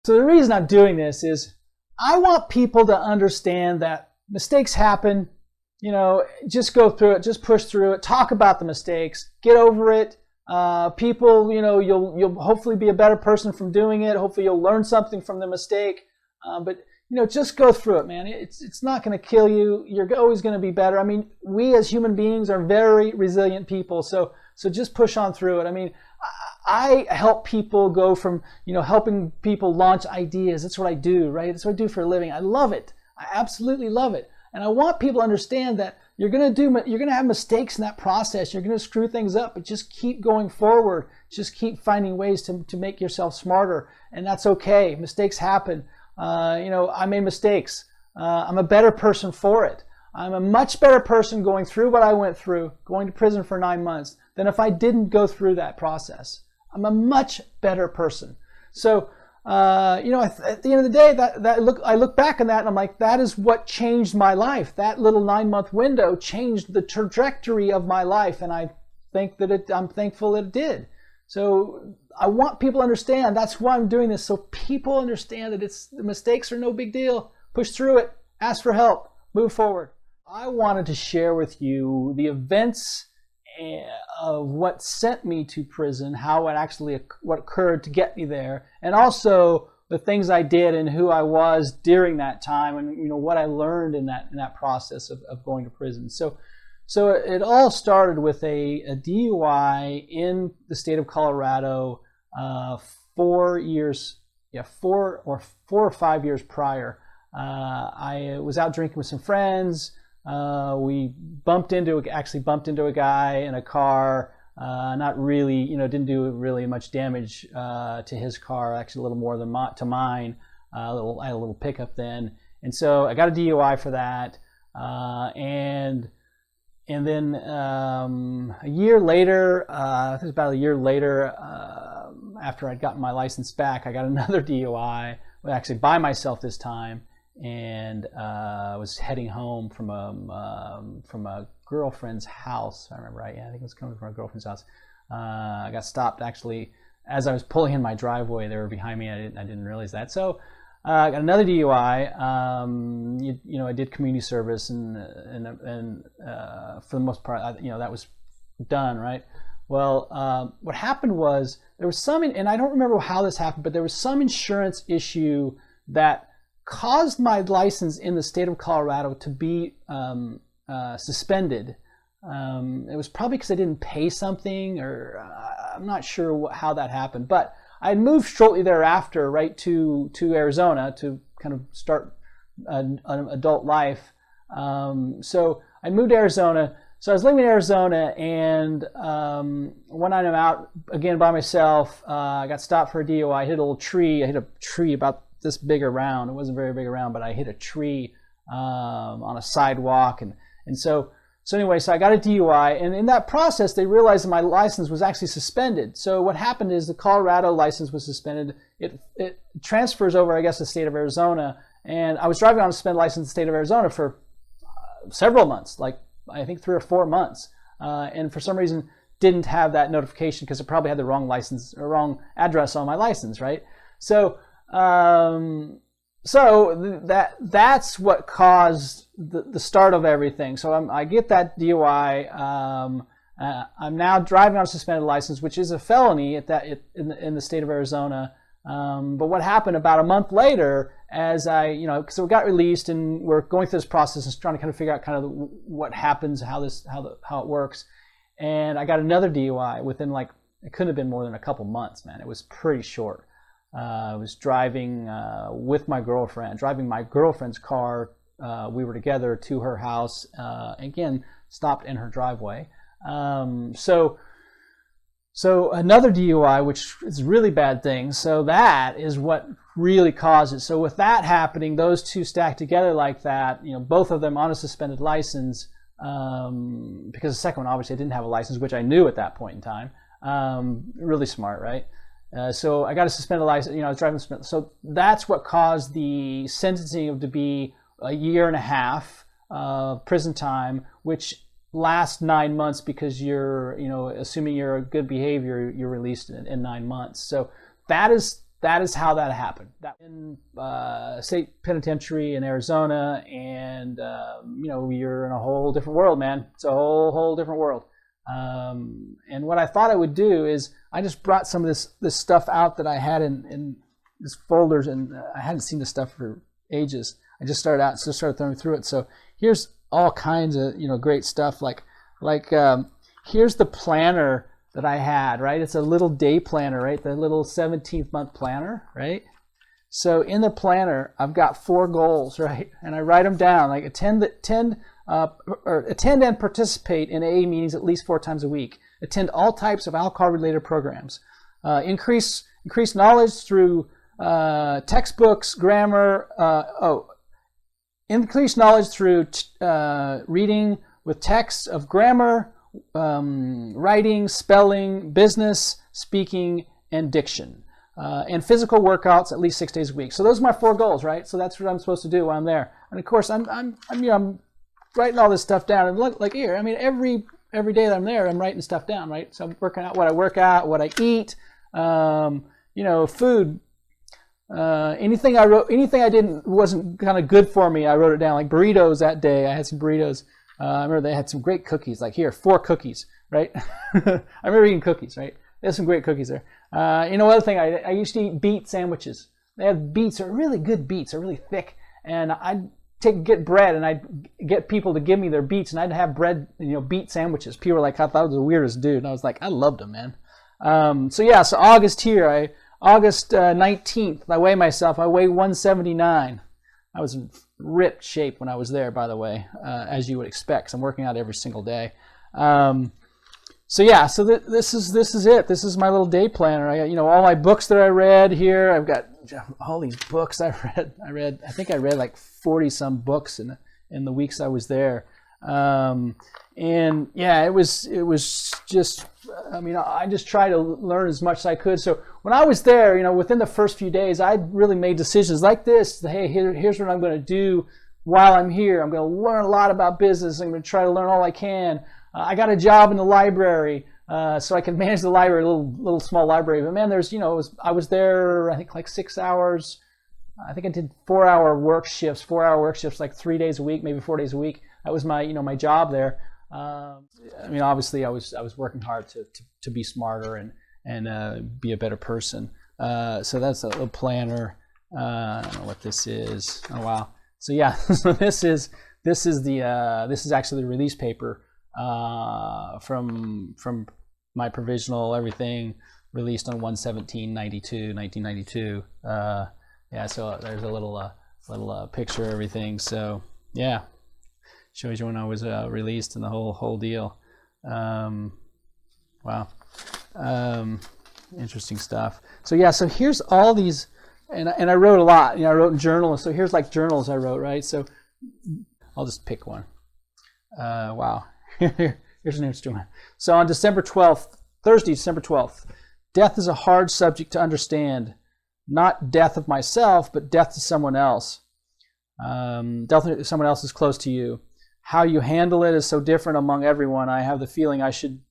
So the reason I'm doing this is I want people to understand that mistakes happen. You know, just go through it, just push through it, talk about the mistakes, get over it. People, you know, you'll hopefully be a better person from doing it. Hopefully you'll learn something from the mistake. But you know, just go through it, man. It's not going to kill you. You're always going to be better. I mean, we as human beings are very resilient people. So just push on through it. I mean, I help people go from, you know, helping people launch ideas. That's what I do, right? That's what I do for a living. I love it. I absolutely love it. And I want people to understand that you're going to have mistakes in that process. You're going to screw things up, but just keep going forward. Just keep finding ways to make yourself smarter. And that's okay. Mistakes happen. You know, I made mistakes. I'm a better person for it. I'm a much better person going through what I went through, going to prison for 9 months, than if I didn't go through that process. I'm a much better person. So, you know, at the end of the day, I look back on that and I'm like, that is what changed my life. That little 9-month window changed the trajectory of my life, and I'm thankful that it did. So I want people to understand that's why I'm doing this, so people understand that the mistakes are no big deal. Push through it, ask for help, move forward. I wanted to share with you the events of what sent me to prison, what occurred to get me there, and also the things I did and who I was during that time, and you know what I learned in that process of going to prison. So it all started with a DUI in the state of Colorado 4 or 5 years prior. I was out drinking with some friends. We bumped into a guy in a car. Not really, you know, didn't do really much damage to his car. Actually, a little more than to mine. I had a little pickup then, and so I got a DUI for that. And then a year later, I think it was about a year later, after I'd gotten my license back, I got another DUI, actually by myself this time, and I was heading home from a girlfriend's house. If I remember right, yeah, I think it was coming from a girlfriend's house. I got stopped actually as I was pulling in my driveway. They were behind me. I didn't realize that. So I got another DUI. You know, I did community service, and for the most part, you know, that was done, right? Well, what happened was there was some, and I don't remember how this happened, but there was some insurance issue that caused my license in the state of Colorado to be suspended. It was probably because I didn't pay something, or I'm not sure how that happened, but I had moved shortly thereafter, right, to Arizona to kind of start an adult life. So I moved to Arizona. So I was living in Arizona, and one night I'm out again by myself. I got stopped for a DUI. I hit a little tree. I hit a tree about this big around. It wasn't very big around, but I hit a tree on a sidewalk, and so anyway, so I got a DUI, and in that process, they realized that my license was actually suspended. So what happened is the Colorado license was suspended. It transfers over, I guess, to the state of Arizona, and I was driving on a suspended license in the state of Arizona for several months, like I think 3 or 4 months, and for some reason didn't have that notification because it probably had the wrong license or wrong address on my license, right? So that's what caused the start of everything. So I get that DUI. I'm now driving on a suspended license, which is a felony in the state of Arizona. But what happened about a month later, as so we got released and we're going through this process and trying to kind of figure out kind of what happens, how it works. And I got another DUI within it couldn't have been more than a couple months, man. It was pretty short. I was driving with my girlfriend, driving my girlfriend's car. We were together to her house. Again, stopped in her driveway. So another DUI, which is a really bad thing. So that is what really caused it. So with that happening, those two stacked together like that, both of them on a suspended license, because the second one, obviously I didn't have a license, which I knew at that point in time. Really smart, right? So I got a suspended license, I was driving suspended. So that's what caused the sentencing to be a 1.5 years prison time, which lasts 9 months because you're, assuming you're a good behavior, you're released in 9 months. So that is that is how that happened. That in state penitentiary in Arizona, and you're in a whole different world, man. It's a whole different world. And what I thought I would do is I just brought some of this stuff out that I had in these folders, and I hadn't seen this stuff for ages. I just started throwing through it. So here's all kinds of great stuff. Like here's the planner that I had, right? It's a little day planner, right? The little 17th month planner, right? So in the planner, I've got 4 goals, right? And I write them down, like attend and participate in AA meetings at least 4 times a week. Attend all types of alcohol-related programs. Increase knowledge through textbooks, grammar. Increase knowledge through reading with texts of grammar, writing, spelling, business, speaking, and diction. And physical workouts at least 6 days a week. So those are my 4 goals, right? So that's what I'm supposed to do while I'm there. And of course, I'm writing all this stuff down. And look, like here, I mean, every day that I'm there, I'm writing stuff down, right? So I'm working out what I work out, what I eat, food. Anything I didn't wasn't kind of good for me, I wrote it down. Like burritos that day, I had some burritos. I remember they had some great cookies. Like here, 4 cookies, right? I remember eating cookies, right? There's some great cookies there. Other thing, I used to eat beet sandwiches. They had beets, they're really good beets, they're really thick. And I'd get bread, and I'd get people to give me their beets, and I'd have bread, beet sandwiches. People were like, I thought I was the weirdest dude. And I was like, I loved them, man. So August here, August 19th, I weigh myself. I weigh 179. I was in ripped shape when I was there, by the way, as you would expect, 'cause I'm working out every single day. This is it. This is my little day planner. I got, all my books that I read here. I've got all these books I read. I think I read like 40 some books in the weeks I was there. It was just, I just tried to learn as much as I could. So when I was there, within the first few days, I really made decisions like this. Hey, here's what I'm going to do while I'm here. I'm going to learn a lot about business. I'm going to try to learn all I can. I got a job in the library, so I could manage the library, a little small library. But man, I was there, I think like 6 hours. I think I did 4-hour work shifts, like 3 days a week, maybe 4 days a week. That was my, my job there. Obviously I was working hard to be smarter and be a better person. So that's a little planner. I don't know what this is. Oh wow. So yeah, so this is actually the release paper from my provisional, everything released on 1/17/1992. So there's a little picture of everything. So yeah, shows you when I was released and the whole deal. Wow, interesting stuff. So yeah, so here's all these, and I wrote a lot. I wrote in journals. So here's like journals I wrote, right? So I'll just pick one. Wow. Here's an interesting one. So on Thursday, December 12th, death is a hard subject to understand. Not death of myself, but death to someone else. Death to someone else is close to you. How you handle it is so different among everyone. I have the feeling I should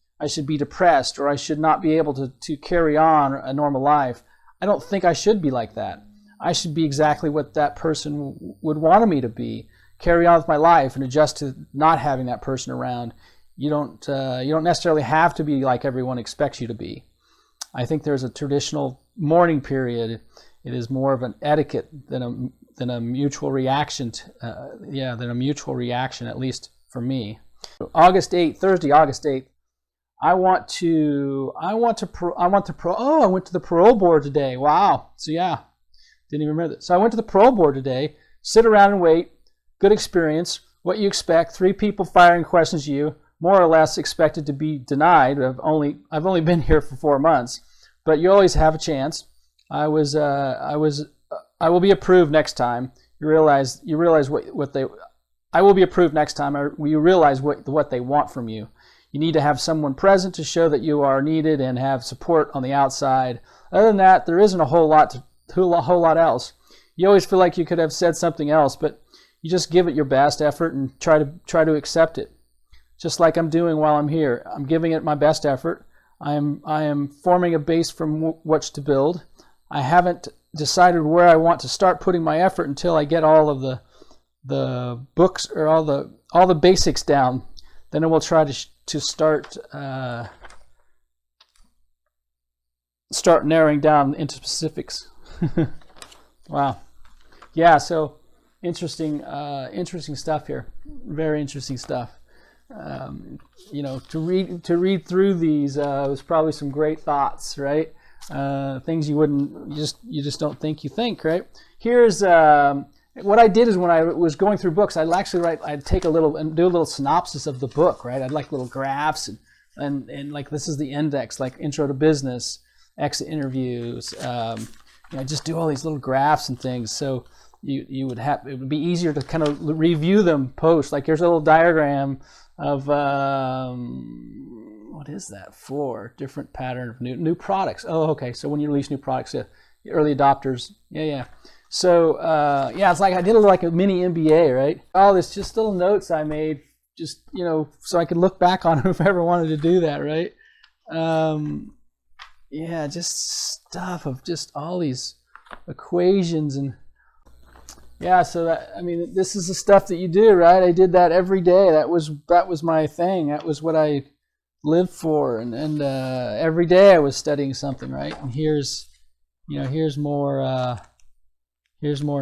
be depressed, or I should not be able to carry on a normal life. I don't think I should be like that. I should be exactly what that person would want me to be. Carry on with my life and adjust to not having that person around. You don't necessarily have to be like everyone expects you to be. I think there's a traditional mourning period. It is more of an etiquette than a mutual reaction. Than a mutual reaction, at least for me. August 8th, Thursday, August 8th. I went to the parole board today. Wow. So yeah, didn't even remember that. So I went to the parole board today. Sit around and wait. Good experience. What you expect. 3 people firing questions at you. More or less expected to be denied. I've only been here for 4 months, but you always have a chance. I will be approved next time. You realize what they. I will be approved next time. You realize what they want from you. You need to have someone present to show that you are needed and have support on the outside. Other than that, there isn't a whole lot else. You always feel like you could have said something else, but you just give it your best effort and try to accept it. Just like I'm doing while I'm here. I'm giving it my best effort. I am forming a base from which to build. I haven't decided where I want to start putting my effort until I get all of the books or all the basics down. Then I will try to start narrowing down into specifics. Wow. Yeah, so interesting stuff here. Very interesting stuff. To read through these was probably some great thoughts, right? Things you just don't think, right? Here's what I did is when I was going through books, I'd take a little and do a little synopsis of the book, right? I'd like little graphs and like this is the index, like intro to business, exit interviews, just do all these little graphs and things. So it would be easier to kind of review them post. Like here's a little diagram of what is that for? Different pattern of new products. Oh, okay. So when you release new products, early adopters. Yeah. So it's like I did like a mini MBA, right? All this just little notes I made, just so I could look back on them if I ever wanted to do that, right? Just stuff of just all these equations and so this is the stuff that you do, right? I did that every day. That was my thing. That was what I lived for, and every day I was studying something, right? And here's more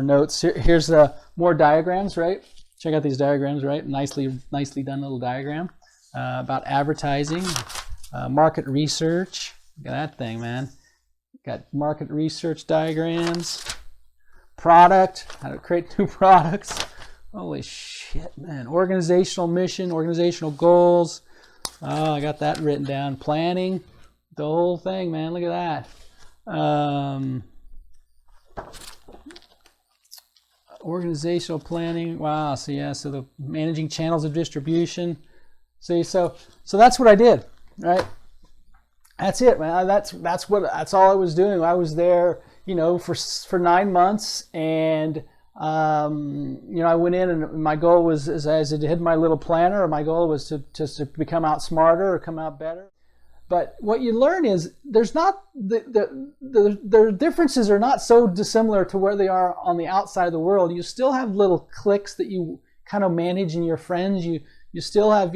notes. Here's more diagrams, right? Check out these diagrams, right? Nicely done little diagram about advertising, market research. Look at that thing, man. Got market research diagrams, product, how to create new products. Holy shit, man. Organizational mission, organizational goals. Oh, I got that written down. Planning, the whole thing, man. Look at that. Organizational planning. Wow. So the managing channels of distribution. See, so that's what I did, right? That's it, man. That's all I was doing. I was there, for 9 months, and I went in, and my goal was, as I had my little planner, my goal was to become out smarter or come out better. But what you learn is there's not the differences are not so dissimilar to where they are on the outside of the world. You still have little cliques that you kind of manage in your friends. You still have,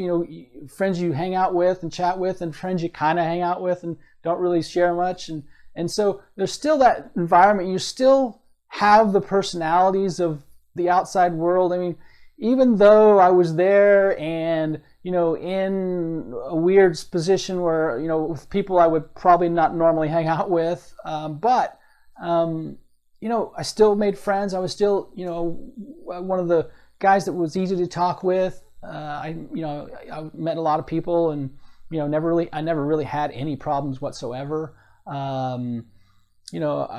friends you hang out with and chat with, and friends you kind of hang out with and don't really share much. And so there's still that environment. You still have the personalities of the outside world. I mean, even though I was there and, in a weird position where, with people I would probably not normally hang out with, but I still made friends. I was still, one of the guys that was easy to talk with. I met a lot of people, and I never really had any problems whatsoever. I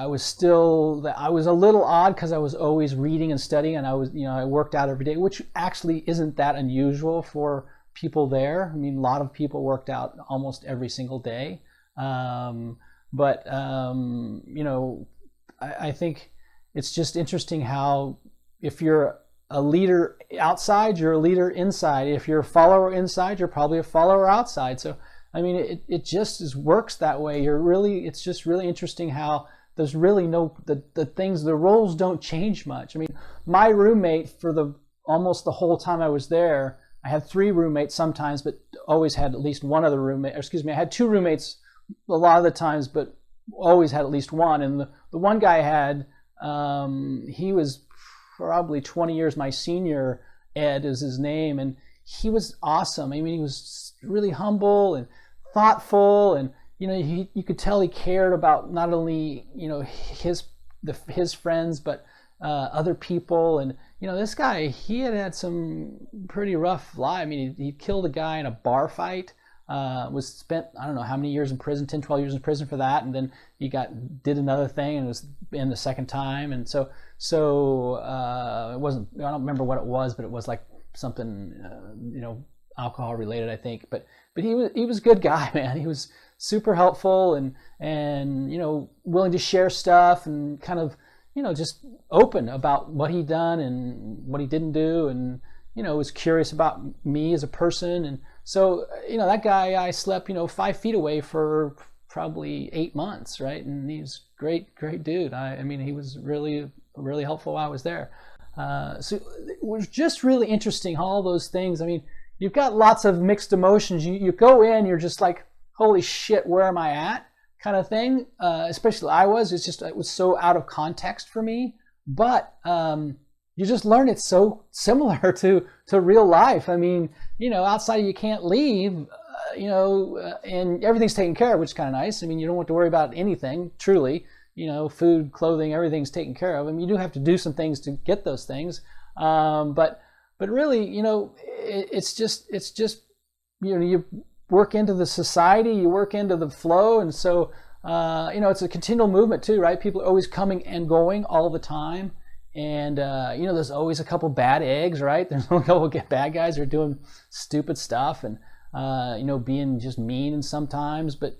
was a little odd because I was always reading and studying, and I worked out every day, which actually isn't that unusual for people there. I mean, a lot of people worked out almost every single day. I think it's just interesting how if you're a leader outside, you're a leader inside. If you're a follower inside, you're probably a follower outside. So, I mean, it just works that way. It's just really interesting how there's really the roles don't change much. I mean, my roommate for almost the whole time I was there, I had 3 roommates sometimes, but always had at least one other roommate. I had 2 roommates a lot of the times, but always had at least one. And the one guy I had, he was probably 20 years my senior. Ed is his name, and he was awesome. I mean, he was really humble and thoughtful, and you could tell he cared about not only his friends, but other people. And this guy, he had some pretty rough life. I mean, he killed a guy in a bar fight. Was spent, I don't know how many years in prison, 10, 12 years in prison for that, and then he did another thing and was in the second time. And so it wasn't, I don't remember what it was, but it was like something alcohol related, I think. But he was a good guy, man. He was super helpful and willing to share stuff and kind of just open about what he'd done and what he didn't do, and was curious about me as a person. And so that guy I slept 5 feet away for probably 8 months, right? And he's great dude. I mean, he was really helpful while I was there. So it was just really interesting, all those things. I mean, you've got lots of mixed emotions. You go in, you're just like, holy shit, where am I at? Kind of thing. Especially it was so out of context for me. But you just learn it's so similar to real life. I mean, outside you can't leave, and everything's taken care of, which is kind of nice. I mean, you don't have to worry about anything, truly. Food, clothing, everything's taken care of. I mean, you do have to do some things to get those things. But really, it's just, you work into the society, you work into the flow. And so, it's a continual movement too, right? People are always coming and going all the time. And, there's always a couple bad eggs, right? There's a couple bad guys who are doing stupid stuff and, being just mean sometimes. But,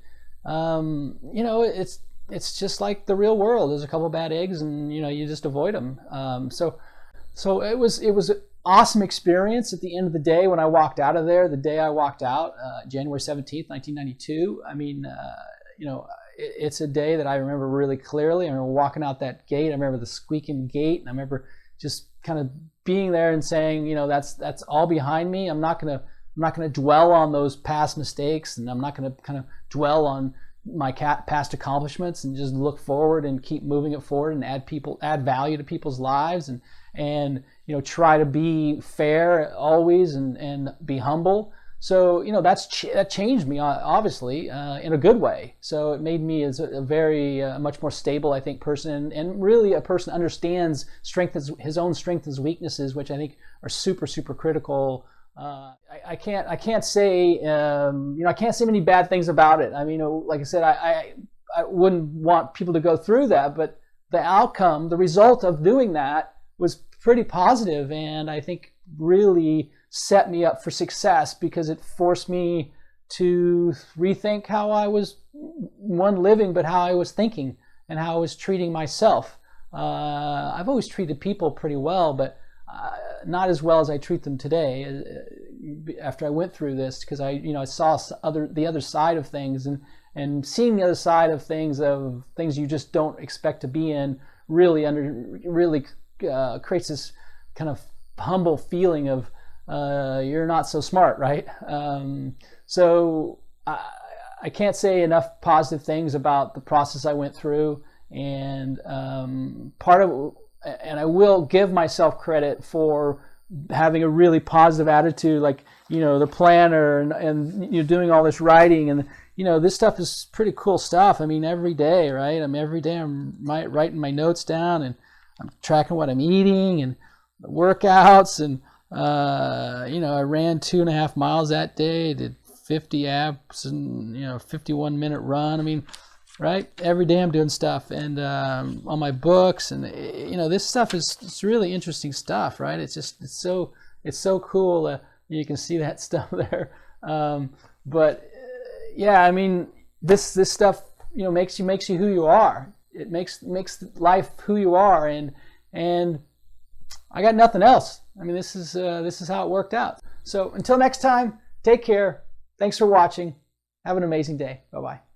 it's just like the real world. There's a couple bad eggs and, you just avoid them. So it was an awesome experience at the end of the day when I walked out of there. The day I walked out, January 17th, 1992. I mean, it's a day that I remember really clearly. I remember walking out that gate. I remember the squeaking gate, and I remember just kind of being there and saying, that's all behind me. I'm not gonna dwell on those past mistakes, and I'm not gonna kind of dwell on my past accomplishments, and just look forward and keep moving it forward and add value to people's lives, and try to be fair always and be humble. So that changed me, obviously, in a good way. So it made me as a very much more stable, I think, person, and really a person understands his own strengths and weaknesses, which I think are super, super critical. I can't say I can't say many bad things about it. I mean, like I said, I wouldn't want people to go through that, but the outcome, the result of doing that was pretty positive, and I think really set me up for success, because it forced me to rethink how I was living, but how I was thinking and how I was treating myself. I've always treated people pretty well, but not as well as I treat them today. After I went through this, because I saw the other side of things, and seeing the other side of things you just don't expect to be in really creates this kind of humble feeling of you're not so smart, right? So I can't say enough positive things about the process I went through, and and I will give myself credit for having a really positive attitude, like the planner and doing all this writing, and this stuff is pretty cool stuff. I mean, every day, right? Every day I'm writing my notes down, and I'm tracking what I'm eating and the workouts, and I ran 2.5 miles that day, did 50 abs and 51-minute run. I mean, right? Every day I'm doing stuff, and on my books, and this stuff it's really interesting stuff, right? It's so cool. You can see that stuff there. But yeah, I mean, this stuff makes you who you are. It makes life who you are, and I got nothing else. I mean, this is how it worked out. So until next time, take care. Thanks for watching. Have an amazing day. Bye-bye.